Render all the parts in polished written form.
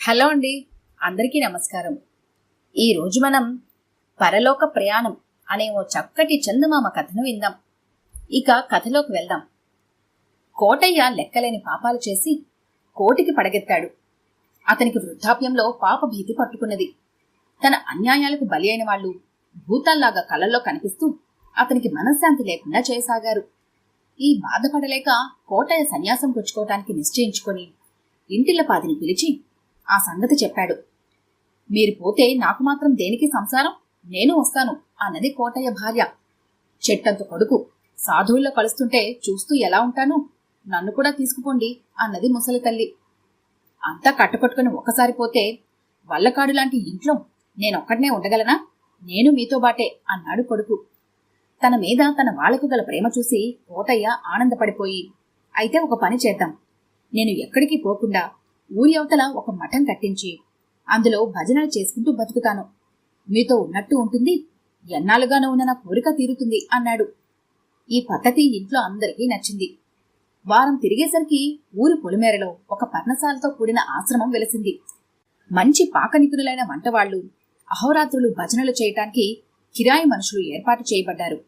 Hello అండి, అందరికీ నమస్కారం. ఈరోజు మనం పరలోక ప్రయాణం అనే ఓ చక్కటి చందమామ కథను విందాం. ఇక కథలోకి వెళ్దాం. కోటయ్య లెక్కలేని పాపాలు చేసి కోటికి పడగెత్తాడు. అతనికి వృద్ధాప్యంలో పాప భీతి పట్టుకున్నది. తన అన్యాయాలకు బలి అయిన వాళ్ళు భూతాల్లాగా కళ్ళల్లో కనిపిస్తూ అతనికి మనశ్శాంతి లేకుండా చేయసాగారు. ఈ బాధపడలేక కోటయ్య సన్యాసం పుచ్చుకోవటానికి నిశ్చయించుకొని ఇంటిల్లపాదిని పిలిచి ఆ సంగతి చెప్పాడు. మీరు పోతే నాకు మాత్రం దేనికి సంసారం, నేను వస్తాను అన్నది కోటయ్య భార్య. చెట్టంత కొడుకు సాధువుల్లో కలుస్తుంటే చూస్తూ ఎలా ఉంటాను, నన్ను కూడా తీసుకుపోండి అన్నది ముసలి తల్లి. అంతా కట్టుకట్టుకుని ఒక్కసారి పోతే వల్లకాడు లాంటి ఇంట్లో నేనొక్కడనే ఉండగలనా, నేను మీతో బాటే అన్నాడు కొడుకు. తన మీద తన వాళ్లకు గల ప్రేమ చూసి కోటయ్య ఆనందపడిపోయి, అయితే ఒక పని చేద్దాం, నేను ఎక్కడికి పోకుండా ఊరి అవతల ఒక మఠం కట్టించి అందులో భజనలు చేసుకుంటూ బతుకుతాను, మీతో ఉన్నట్టు ఉంటుంది, ఎన్నాళ్ళుగానో ఉన్న నా కోరిక తీరుతుంది అన్నాడు. ఈ పద్ధతి ఇంట్లో అందరికీ నచ్చింది. వారం తిరిగేసరికి ఊరి పొలిమేరలో ఒక పర్ణశాలతో కూడిన ఆశ్రమం వెలిసింది. మంచి పాక నిపుణులైన వంటవాళ్లు అహోరాత్రులు భజనలు చేయటానికి కిరాయి మనుషులు ఏర్పాటు చేయబడ్డారు.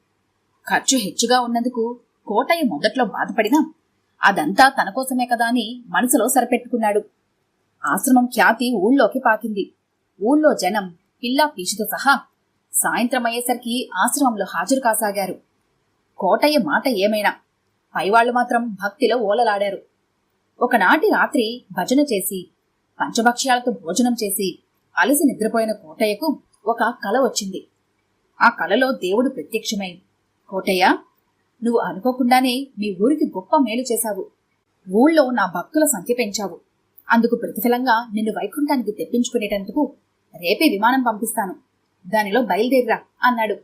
ఖర్చు హెచ్చుగా ఉన్నందుకు కోటయ్య మొదట్లో బాధపడినా అదంతా తన కోసమే కదా అని మనసులో సరిపెట్టుకున్నాడు. ఆశ్రమం ఖ్యాతి ఊళ్ళోకి పాకింది. ఊళ్ళో జనం పిల్లా పీచుతో సహా సాయంత్రం అయ్యేసరికి ఆశ్రమంలో హాజరు కాసాగారు. కోటయ్య మాట ఏమైనా పైవాళ్లు మాత్రం భక్తిలో ఓలలాడారు. ఒకనాటి రాత్రి భజన చేసి పంచభక్ష్యాలతో భోజనం చేసి అలసి నిద్రపోయిన కోటయ్యకు ఒక కల వచ్చింది. ఆ కలలో దేవుడు ప్రత్యక్షమై, కోటయ్య, నువ్వు అనుకోకుండానే మీ ఊరికి గొప్ప మేలు చేశావు. ఊళ్ళో నా భక్తుల సంఖ్య పెంచావు. అందుకు ప్రతిఫలంగా నిన్ను వైకుంఠానికి తెప్పించుకునేటందుకు రేపే విమానం పంపిస్తాను, దానిలో బయలుదేరిరా అన్నాడు.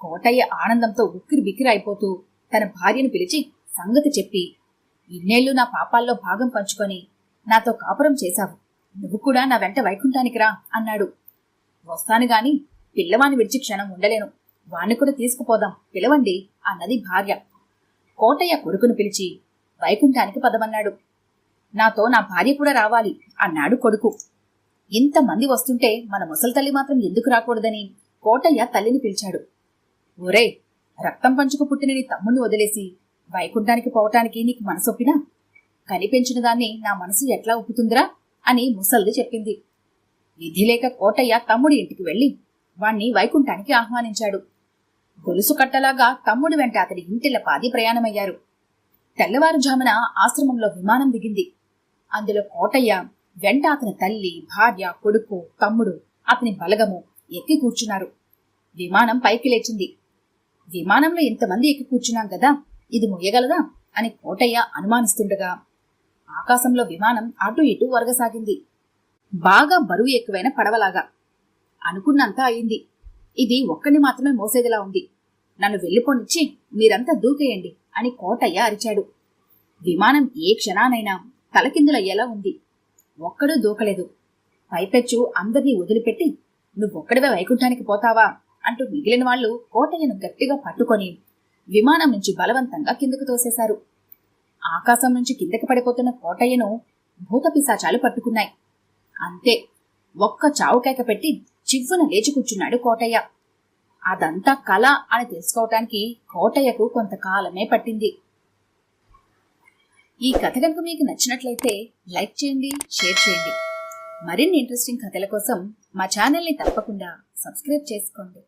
కోటయ్య ఆనందంతో ఉక్కిరి బిక్కిరి అయిపోతూ తన భార్యను పిలిచి సంగతి చెప్పి, ఇన్నేళ్లు నా పాపాల్లో భాగం పంచుకొని నాతో కాపురం చేశావు, నువ్వు కూడా నా వెంట వైకుంఠానికి రా అన్నాడు. వస్తాను గాని పిల్లవాణ్ణి విడిచి క్షణం ఉండలేను, వాణ్ణి కూడా తీసుకుపోదాం, పిలవండి అన్నది భార్య. కోటయ్య కొడుకును పిలిచి వైకుంఠానికి పదమన్నాడు. నాతో నా భార్య కూడా రావాలి అన్నాడు కొడుకు. ఇంతమంది వస్తుంటే మన ముసలి తల్లి మాత్రం ఎందుకు రాకూడదని కోటయ్య తల్లిని పిలిచాడు. ఒరే, రక్తం పంచుకు పుట్టిన నీ తమ్ముణ్ణి వదిలేసి వైకుంఠానికి పోవటానికి నీకు మనసొప్పినా కనిపెంచిన దాన్ని నా మనసు ఎట్లా ఒప్పుతుందిరా అని ముసల్ది చెప్పింది. విధి లేక కోటయ్య తమ్ముడి ఇంటికి వెళ్లి వాణ్ణి వైకుంఠానికి ఆహ్వానించాడు. గొలుసు కట్టలాగా తమ్ముడి వెంట అతడి ఇంటిల పాది ప్రయాణమయ్యారు. తెల్లవారుజామున ఆశ్రమంలో విమానం దిగింది. అందులో కోటయ్య వెంట అతని తల్లి, భార్య, కొడుకు, తమ్ముడు, అతని బలగము ఎక్కి కూర్చున్నారు. విమానం పైకి లేచింది. విమానంలో ఇంతమంది ఎక్కి కూర్చున్నాం కదా, ఇది మొయ్యగలదా అని కోటయ్య అనుమానిస్తుండగా ఆకాశంలో విమానం అటు ఇటు వరగసాగింది. బాగా బరువు ఎక్కువైన పడవలాగా. అనుకున్నంతా అయింది. ఇది ఒక్కని మాత్రమే మోసేదిలా ఉంది, నన్ను వెళ్ళిపోనిచ్చి మీరంతా దూకేయండి అని కోటయ్య అరిచాడు. విమానం ఏ క్షణానైనా తలకిందులయ్యేలా ఉంది. ఒక్కడూ దూకలేదు. పైపెచ్చు అందర్నీ వదిలిపెట్టి నువ్వొక్కడివే వైకుంఠానికి పోతావా అంటూ మిగిలిన వాళ్లు కోటయ్యను గట్టిగా పట్టుకొని విమానం నుంచి బలవంతంగా కిందకు తోసేశారు. ఆకాశం నుంచి కిందకి పడిపోతున్న కోటయ్యను భూతపిశాచాలు పట్టుకున్నాయి. అంతే, ఒక్క చావుకేక పెట్టి చివ్వున లేచి కూర్చున్నాడు కోటయ్య. అదంతా కళ అని తెలుసుకోవటానికి కోటయ్యకు కొంతకాలమే పట్టింది. ఈ కథ కనుక మీకు నచ్చినట్లయితే లైక్ చేయండి, షేర్ చేయండి. మరిన్ని ఇంట్రెస్టింగ్ కథల కోసం మా ఛానల్ని తప్పకుండా సబ్స్క్రైబ్ చేసుకోండి.